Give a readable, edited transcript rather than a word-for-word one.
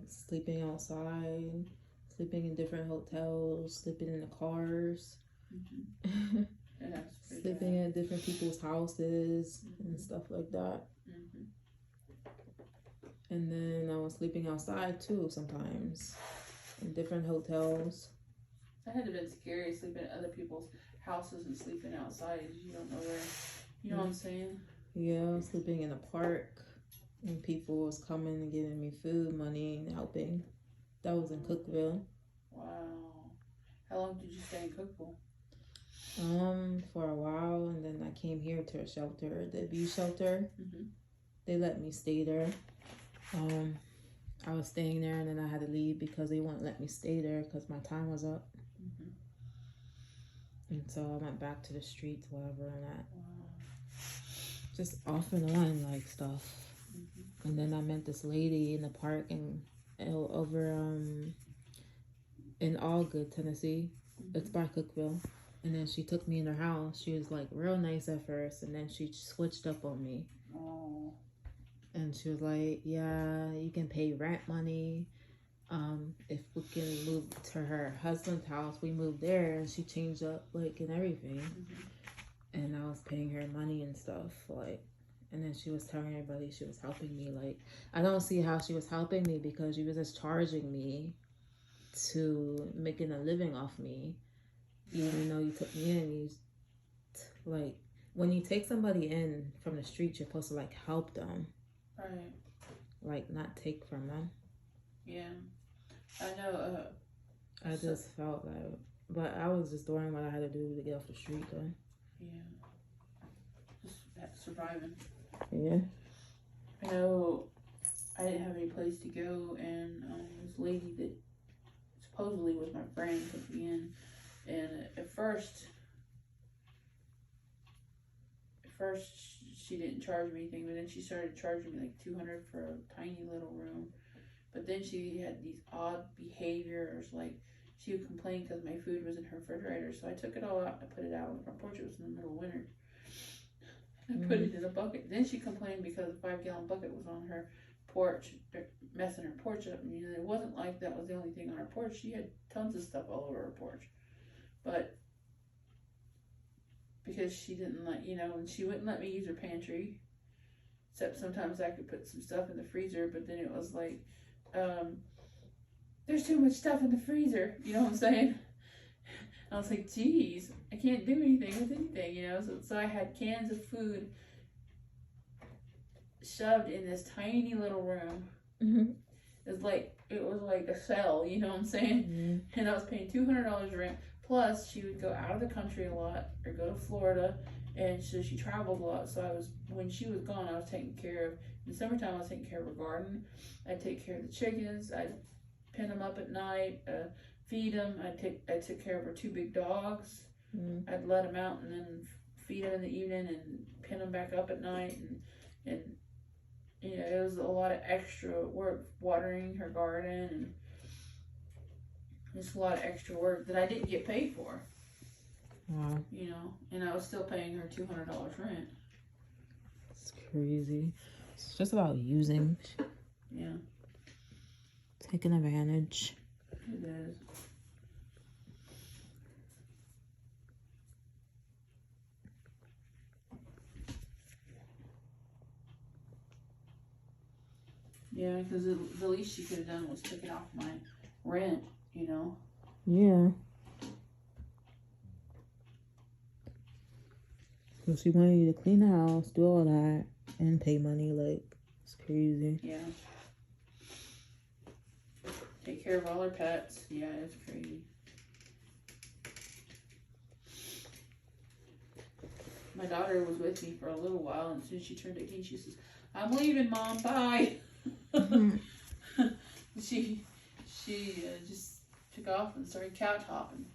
sleeping outside, sleeping in different hotels, sleeping in the cars, Mm-hmm. Yeah, that's sleeping bad. at different people's houses Mm-hmm. and stuff like that. Mm-hmm. And then I was sleeping outside too sometimes in different hotels. That had to have been scary, sleeping at other people's houses and sleeping outside. You don't know where. You know what I'm saying? Yeah, sleeping in a park and people was coming and giving me food, money, and helping. That was in Cookville. Wow. How long did you stay in Cookville? For a while, and then I came here to a shelter, the View shelter. Mm-hmm. They let me stay there. I was staying there, and then I had to leave because they wouldn't let me stay there because my time was up. Mm-hmm. And so I went back to the streets, whatever, and that. Wow. Just off and on, like, stuff. Mm-hmm. And then I met this lady in the park and over in Allgood, Tennessee. Mm-hmm. It's by Cookville. And then she took me in her house. She was like real nice at first, and then she switched up on me. Oh. And she was like, "Yeah, you can pay rent money. If we can move to her husband's house, we moved there." And she changed up like and everything. Mm-hmm. And I was paying her money and stuff, like. And then she was telling everybody she was helping me. Like, I don't see how she was helping me because she was just charging me to making a living off me. Even though you took me in, like, when you take somebody in from the street, you're supposed to, like, help them. Right. Like, not take from them. Yeah. I know. I just felt like, but I was just doing what I had to do to get off the street, though. Yeah. Just surviving. Yeah. I know I didn't have any place to go, and this lady that supposedly was my friend took me in, and at first she didn't charge me anything, but then she started charging me like $200 for a tiny little room. But then she had these odd behaviors, like she would complain because my food was in her refrigerator, so I took it all out and I put it out on the front porch. It was in the middle of winter. I put it in a bucket. Then she complained because a 5-gallon bucket was on her porch, messing her porch up. And it wasn't like that was the only thing on her porch. She had tons of stuff all over her porch. But because she didn't let, and she wouldn't let me use her pantry. Except sometimes I could put some stuff in the freezer, but then it was like, there's too much stuff in the freezer. You know what I'm saying? I was like, geez, I can't do anything with anything, So I had cans of food shoved in this tiny little room. Mm-hmm. It was like a cell, you know what I'm saying? Mm-hmm. And I was paying $200 rent. Plus, she would go out of the country a lot or go to Florida, and so she traveled a lot. So when she was gone, I was taking care of. In the summertime, I was taking care of her garden. I'd take care of the chickens. I'd pin them up at night. Feed them. I took care of her 2 big dogs. Mm-hmm. I'd let them out and then feed them in the evening and pin them back up at night. And it was a lot of extra work watering her garden and just a lot of extra work that I didn't get paid for. Wow. And I was still paying her $200 rent. It's crazy. It's just about using. Yeah. Taking advantage. It is. Yeah, because the least she could have done was took it off my rent, Yeah. So she wanted you to clean the house, do all that, and pay money. Like, it's crazy. Yeah. Take care of all her pets. Yeah, it's crazy. My daughter was with me for a little while, and as soon as she turned 18, she says, "I'm leaving, Mom. Bye." Mm-hmm. She just took off and started couch hopping.